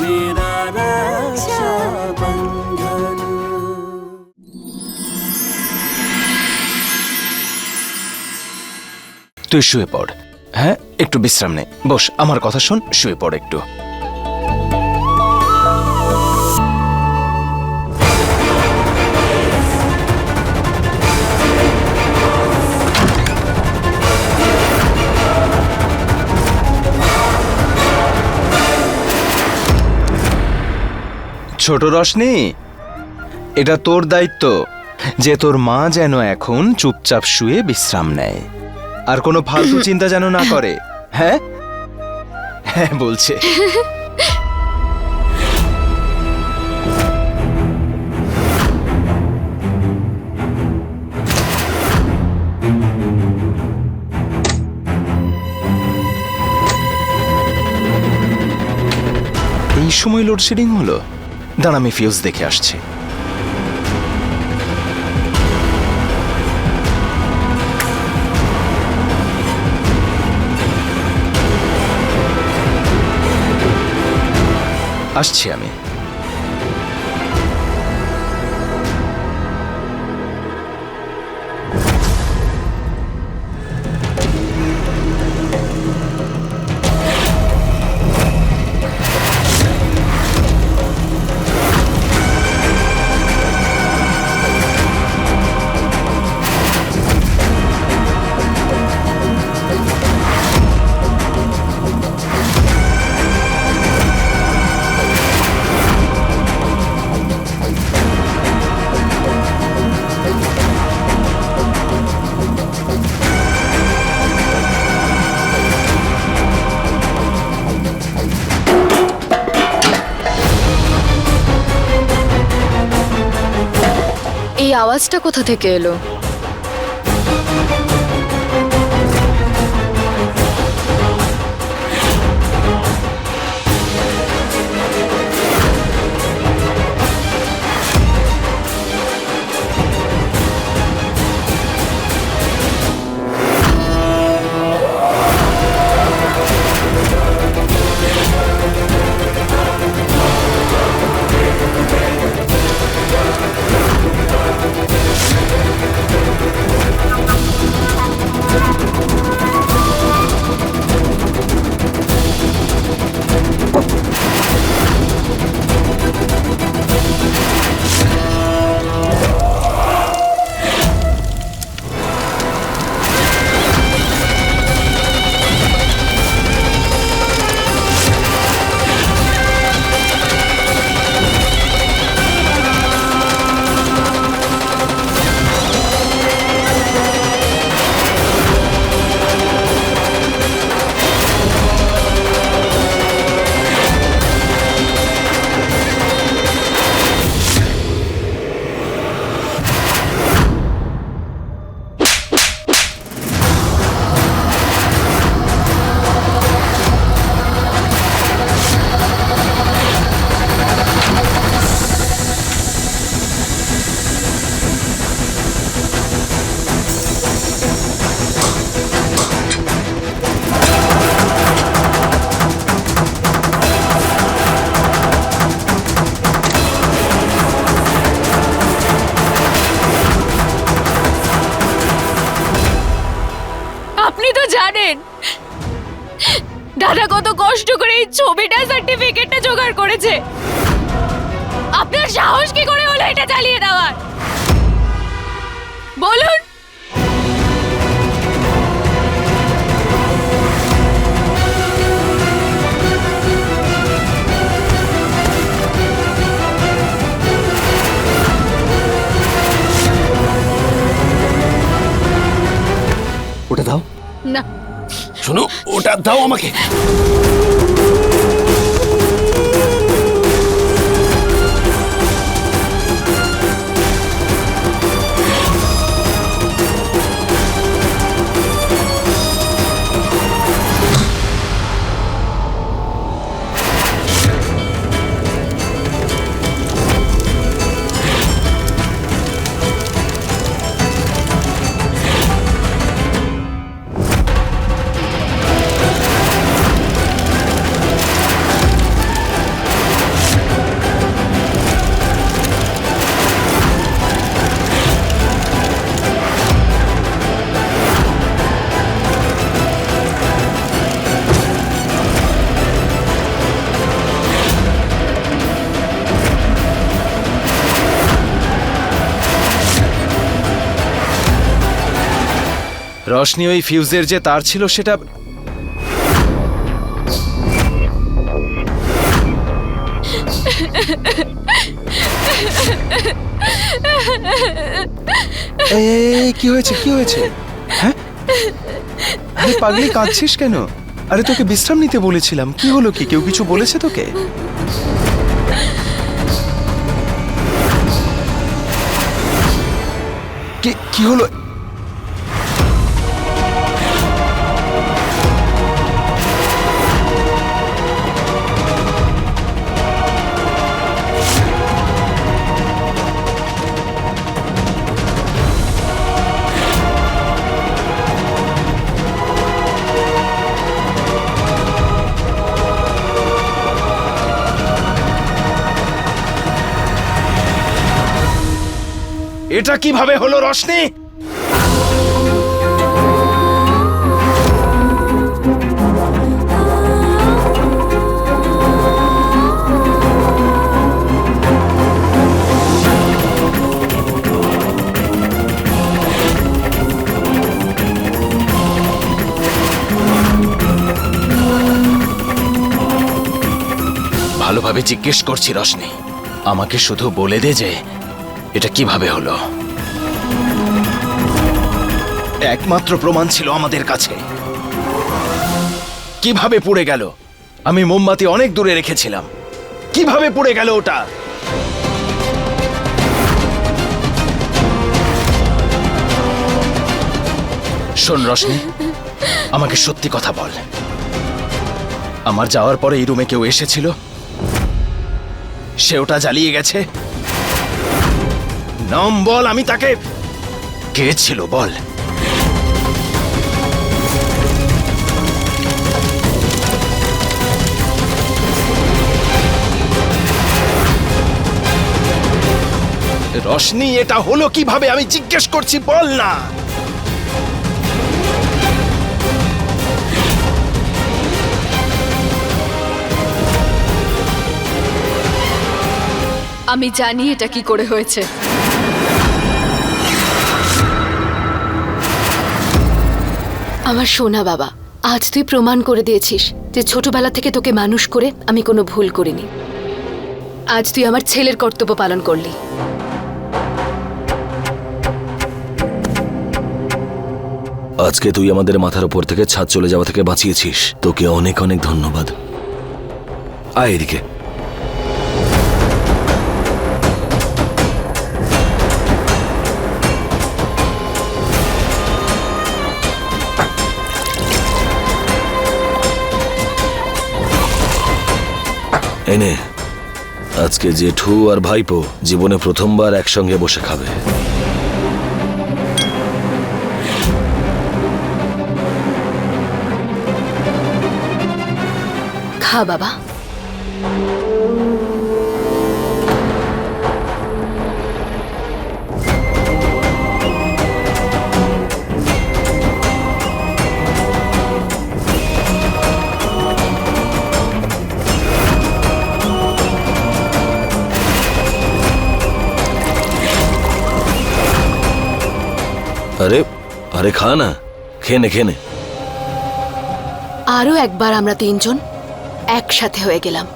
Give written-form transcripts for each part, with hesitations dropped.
मेरा रक्षाबंधन। তুই শুয়ে পড়। হ্যাঁ, একটু বিশ্রাম নে। বস, আমার কথা শোন, শুয়ে পড় একটু। ছোট রশনি, এটা তোর দায়িত্ব যে তোর মা যেন এখন চুপচাপ শুয়ে বিশ্রাম নেয়, আর কোনো ফালতু চিন্তা যেন না করে। হ্যাঁ হ্যাঁ বলছে। এই সময় লোডশেডিং হলো? দাঁড়া, আমি ফিউজ দেখে আসছি। আসছি আমি। এই আওয়াজটা কোথা থেকে এলো? আপনি তো জানেন দাদা কত কষ্ট করে এই ছবিটা সার্টিফিকেটটা জোগাড় করেছে। আপনার সাহস কি করে হলো এটা চালিয়ে দেওয়ার? বলুন। ওটা দাও না, শোনো, ওটা দাও আমাকে। রশনি ওই ফিউজের যে তার ছিল সেটা এই, কি হয়েছে কি হয়েছে? হ্যাঁ, আরে পাগলি, কাঁদছিস কেন? আরে তোকে বিশ্রাম নিতে বলেছিলাম। কি হলো? কি কেউ কিছু বলেছে তোকে? কি হলো? এটা কিভাবে হলো রশনি? ভালোভাবে জিজ্ঞেস করছি রশনি, আমাকে শুধু বলে দে যে এটা কিভাবে হলো। একমাত্র প্রমাণ ছিল আমাদের কাছে। কিভাবে পুড়ে গেল? আমি মোমবাতি অনেক দূরে রেখেছিলাম। কিভাবে পুড়ে গেল ওটা? শোন রশনি, আমাকে সত্যি কথা বল। আমার যাওয়ার পরে এই রুমে কেউ এসেছিল? সে ওটা জ্বালিয়ে গেছে? নাম বল, আমি তাকে। কে ছিল বল? রশনি, এটা হলো কিভাবে? আমি জিজ্ঞেস করছি, বল না। আমি জানি এটা কি করে হয়েছে। আমার সোনা বাবা, আজ তুই প্রমাণ করে দিয়েছিস যে ছোটবেলা থেকে তোকে মানুষ করে আমি কোনো ভুল করিনি। আজ তুই আমার ছেলের কর্তব্য পালন করলি। আজকে তুই আমাদের মাথার উপর থেকে ছাদ চলে যাওয়া থেকে বাঁচিয়েছিস। তোকে অনেক অনেক ধন্যবাদ। আয় এদিকে। এনে, আজকে জেঠু আর ভাইপো জীবনে প্রথমবার একসঙ্গে বসে খাবে। খা বাবা। আরে আরে খা না, খেয়ে নে খেয়ে নে। আরো একবার আমরা তিনজন একসাথে হয়ে গেলাম।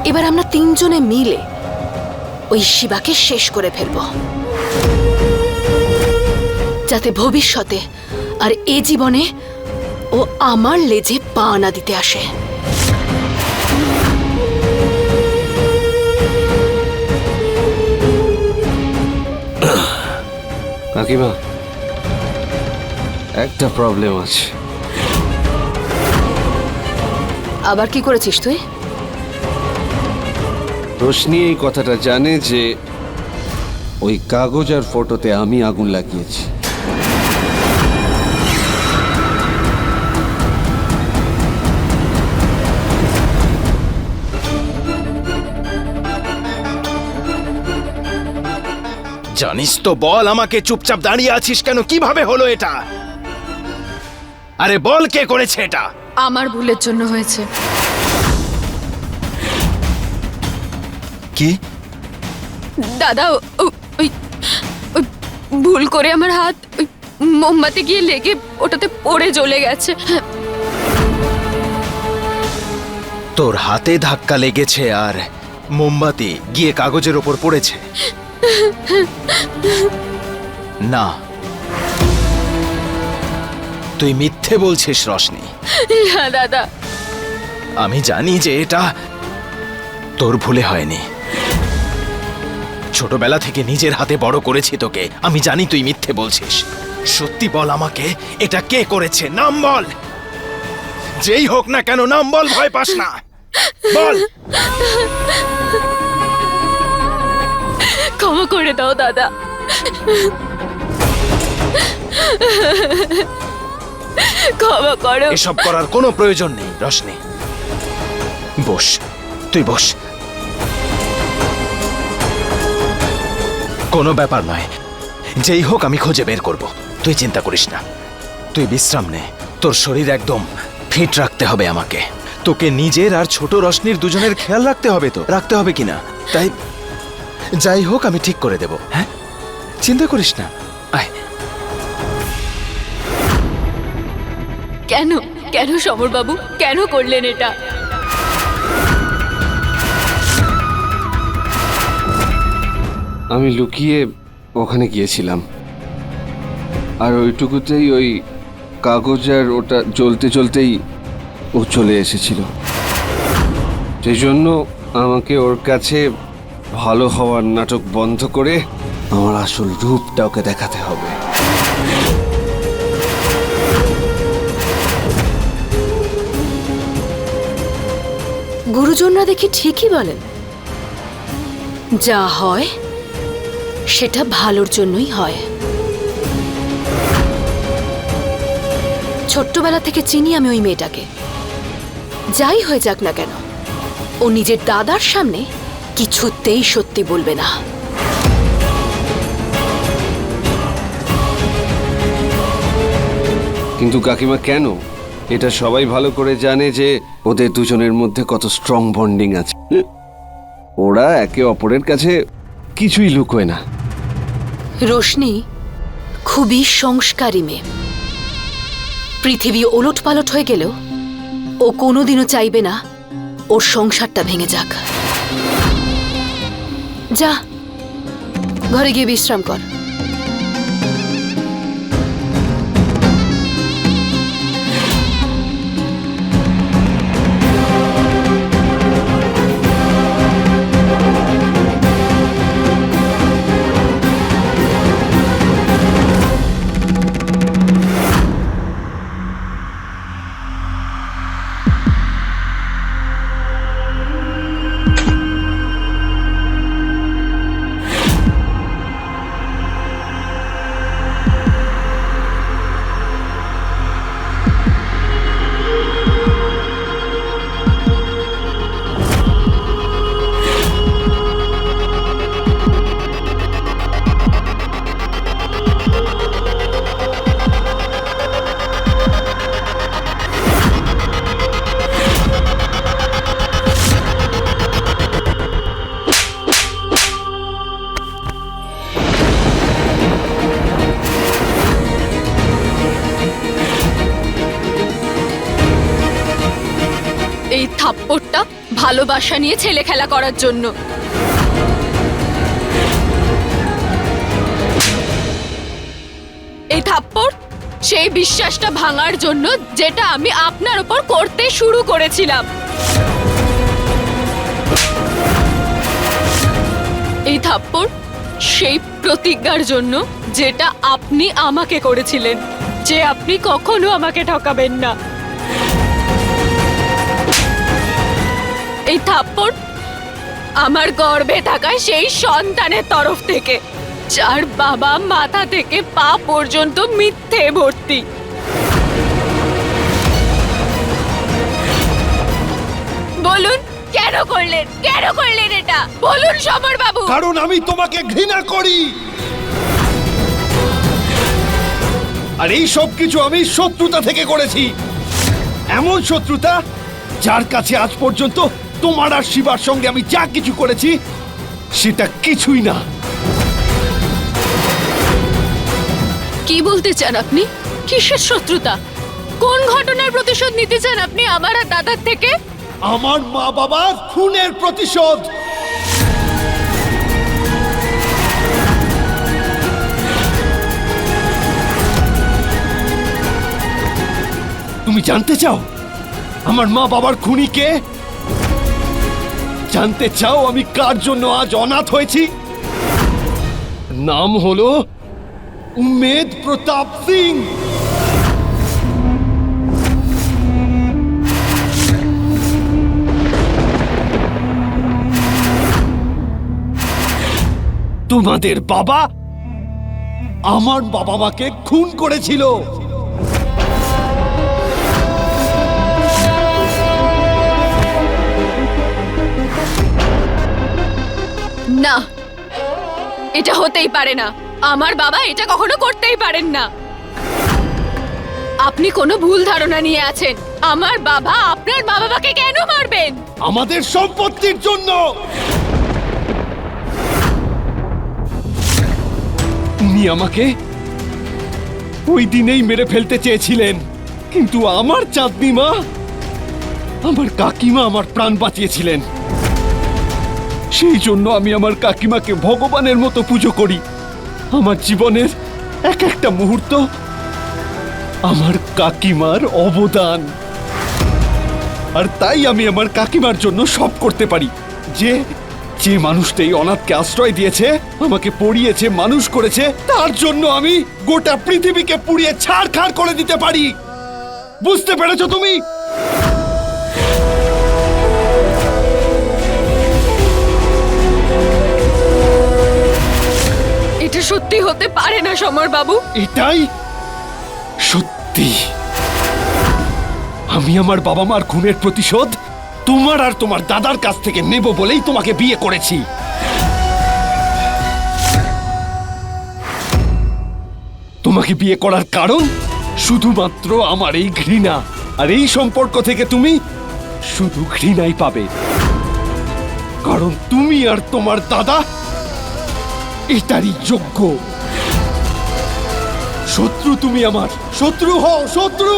এবার আমরা তিনজনে মিলে ওই শিবাকে শেষ করে ফেলব, যাতে ভবিষ্যতে আর এ জীবনে ও আমার লেজে পা না দিতে আসে। কাকিমা, একটা প্রবলেম আছে। আবার কি করেছিস তুই? রোশনি এই কথাটা জানে যে ওই কাগজ আর ফটোতে আমি আগুন লাগিয়েছি। জানিস তো বল আমাকে, চুপচাপ দাঁড়িয়ে আছিস কেন? কিভাবে হলো এটা? আরে বল, কে করেছে এটা? আমার ভুলের জন্য হয়েছে। কি? দাদা ওই ওই ভুল করে আমার হাত মোমবাতি গিয়ে লেগে ওটাতে পড়ে জ্বলে গেছে। তোর হাতে ধাক্কা লেগেছে আর মোমবাতি গিয়ে কাগজের ওপর পড়েছে? না, তুই মিথ্যে বলছিস রশনি। না দাদা, আমি জানি যে এটা তোর ভুলে হয়নি। ছোটবেলা থেকে নিজের হাতে বড় করেছি তোকে। আমি জানি তুই মিথ্যে বলছিস। সত্যি বল আমাকে, এটা কে করেছে? নাম বল। যেই হোক না কেন নাম বল, ভয় পাস না, বল। ক্ষমা করে দাও দাদা। ক্ষমা করো। এসব করার কোনো প্রয়োজন নেই রশনি। বস, তুই বস। কোনো ব্যাপার নয়, যেই হোক আমি খুঁজে বের করব। তুই চিন্তা করিস না, তুই বিশ্রাম নে। তোর শরীর একদম ফিট রাখতে হবে আমাকে। তোকে নিজের আর ছোট রশনির দুজনের খেয়াল রাখতে হবে। তো রাখতে হবে কিনা, তাই যাই হোক আমি ঠিক করে দেব। হ্যাঁ, চিন্তা করিস না, আয়। কেন কেন সমর বাবু, কেন করলেন এটা? আমি লুকিয়ে ওখানে গিয়েছিলাম, আর ওইটুকুতেই ওই কাগজ আর ওটা জ্বলতে জ্বলতেই ও চলে এসেছিল। সেই জন্য আমাকে ওর কাছে ভালো হওয়ার নাটক বন্ধ করে আমার আসল রূপটা ওকে দেখাতে হবে। গুরুজনরা দেখি ঠিকই বলেন, যা হয় সেটা ভালোর জন্যই হয়। ছোট্টবেলা থেকে চিনি আমি ওই মেয়েটাকে। যাই হয়ে যাক না কেন, ও নিজের দাদার সামনে কিছুতেই সত্যি বলবে না। কিন্তু কাকিমা, কেন? এটা সবাই ভালো করে জানে যে ওদের দুজনের মধ্যে কত স্ট্রং বন্ডিং আছে। ওরা একে অপরের কাছে কিছুই লুকোয় না। রোশনি খুবই সংস্কারী মেয়ে। পৃথিবী ওলটপালট হয়ে গেলেও ও কোনোদিনও চাইবে না ওর সংসারটা ভেঙে যাক। যা, ঘরে গিয়ে বিশ্রাম কর। এই থাপ্পড়টা ভালোবাসা নিয়ে ছেলে খেলা করার জন্য। এই থাপ্পড় সেই বিশ্বাসটা ভাঙার জন্য যেটা আমি আপনার উপর করতে শুরু করেছিলাম। এই থাপ্পড় সেই প্রতিজ্ঞার জন্য যেটা আপনি আমাকে করেছিলেন, যে আপনি কখনো আমাকে ঠকাবেন না। এই থাপ্পড় আমার গর্ভে থাকা সেই সন্তানের তরফ থেকে, যার বাবা মাথা থেকে পা পর্যন্ত মিথ্যে ভর্তি। বলুন কেন করলেন, কেন করলেন এটা? বলুন সমর বাবু। কারণ আমি তোমাকে ঘৃণা করি, আর এই সব কিছু আমি শত্রুতা থেকে করেছি। এমন শত্রুতা যার কাছে আজ পর্যন্ত তোমার আর শিবার সঙ্গে আমি যা কিছু করেছি সেটা কিছুই না। কি বলতে চান আপনি? কিসের শত্রুতা? কোন ঘটনার প্রতিশোধ নিতে চান আপনি আমার আর দাদার থেকে? আমার মা বাবার খুনের প্রতিশোধ। তুমি জানতে চাও আমার মা বাবার খুনি কে? জানতে চাও আমি কার জন্য আজ অনাথ হয়েছি? নাম হলো উমেদ প্রতাপ সিং। তোমাদের বাবা আমার বাবা মাকে খুন করেছিল। না, এটা হতেই পারে না। আমার বাবা এটা কখনো করতেই পারেন না। আপনি কোনো ভুল ধারণা নিয়ে আছেন। আমার বাবা আপনার মা বাবাকে কেন মারবেন? আমাদের সম্পত্তির জন্য। উনি আমাকে ওই দিনেই মেরে ফেলতে চেয়েছিলেন, কিন্তু আমার চাঁদনি মা, আমার কাকিমা আমার প্রাণ বাঁচিয়েছিলেন। সেই জন্য আমি আমার কাকিমাকে ভগবানের মতো পুজো করি। আমার জীবনের এক একটা মুহূর্ত আমার কাকিমার অবদান। আর তাই আমি আমার কাকিমার জন্য সব করতে পারি। যে যে মানুষটা এই অনাথকে আশ্রয় দিয়েছে, আমাকে পড়িয়েছে, মানুষ করেছে, তার জন্য আমি গোটা পৃথিবীকে পুড়িয়ে ছাড়খাড় করে দিতে পারি। বুঝতে পেরেছো তুমি? এটা সত্যি হতে পারে না সমর বাবু। এটাই সত্যি। আমি আমার বাবা মার খুনের প্রতিশোধ তোমার আর তোমার দাদার কাছ থেকে নেব বলেই তোমাকে বিয়ে করেছি। তোমাকে বিয়ে করার কারণ শুধুমাত্র আমার এই ঘৃণা। আর এই সম্পর্ক থেকে তুমি শুধু ঘৃণাই পাবে, কারণ তুমি আর তোমার দাদা এটারই যোগ্য। শত্রু তুমি আমার, শত্রু হও, শত্রু।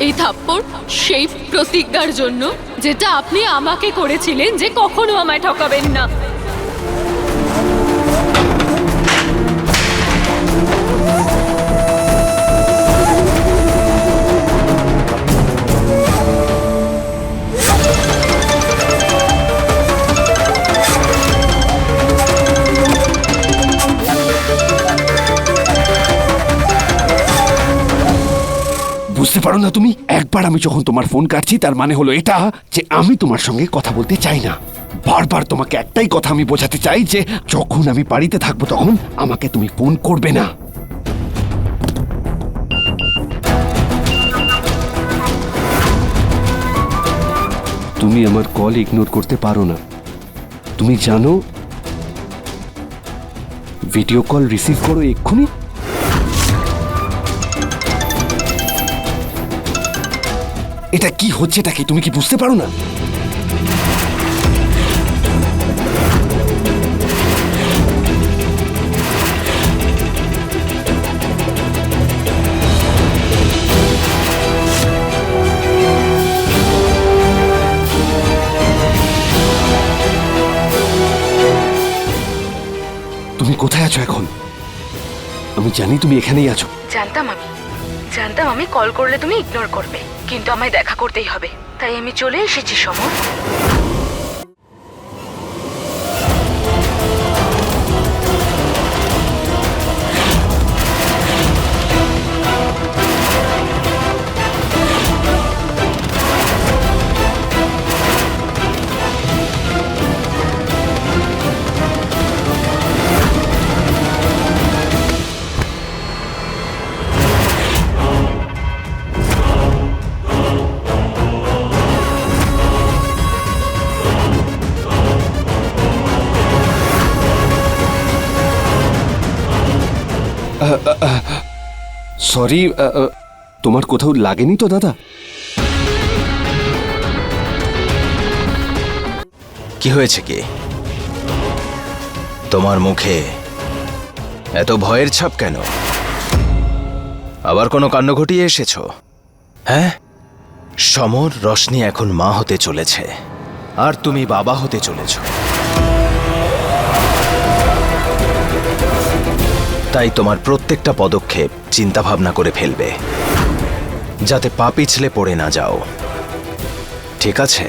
এই থাপ্পড় সেই প্রতিজ্ঞার জন্য যেটা আপনি আমাকে করেছিলেন যে কখনো আমায় ঠকাবেন না। বুঝতে পারো না তুমি? একবার আমি যখন তোমার ফোন কাটছি তার মানে হলো এটা যে আমি তোমার সঙ্গে কথা বলতে চাই না। বারবার তোমাকে একটাই কথা আমি বোঝাতে চাই যে যখন আমি বাড়িতে থাকবো তখন আমাকে তুমি ফোন করবে না। তুমি আমার কল ইগনোর করতে পারো না। তুমি জানো ভিডিও কল রিসিভ করো এক্ষুনি। এটা কি হচ্ছে, এটা কি তুমি কি বুঝতে পারো না? তুমি কোথায় আছো এখন? আমি জানি তুমি এখানেই আছো। জানতাম আমি কল করলে তুমি ইগনোর করবে, কিন্তু আমায় দেখা করতেই হবে, তাই আমি চলে এসেছি সমর। সরি, তোমার কোথাও লাগেনি তো দাদা? কি হয়েছে কি? তোমার মুখে এত ভয়ের ছাপ কেন? আবার কোনো কাণ্ড ঘটিয়ে এসেছো? হ্যাঁ, সমর রশনি এখন মা হতে চলেছে, আর তুমি বাবা হতে চলেছ। তাই তোমার প্রত্যেকটা পদক্ষেপ চিন্তা ভাবনা করে ফেলবে, যাতে পা পিছলে পড়ে না যাও। ঠিক আছে?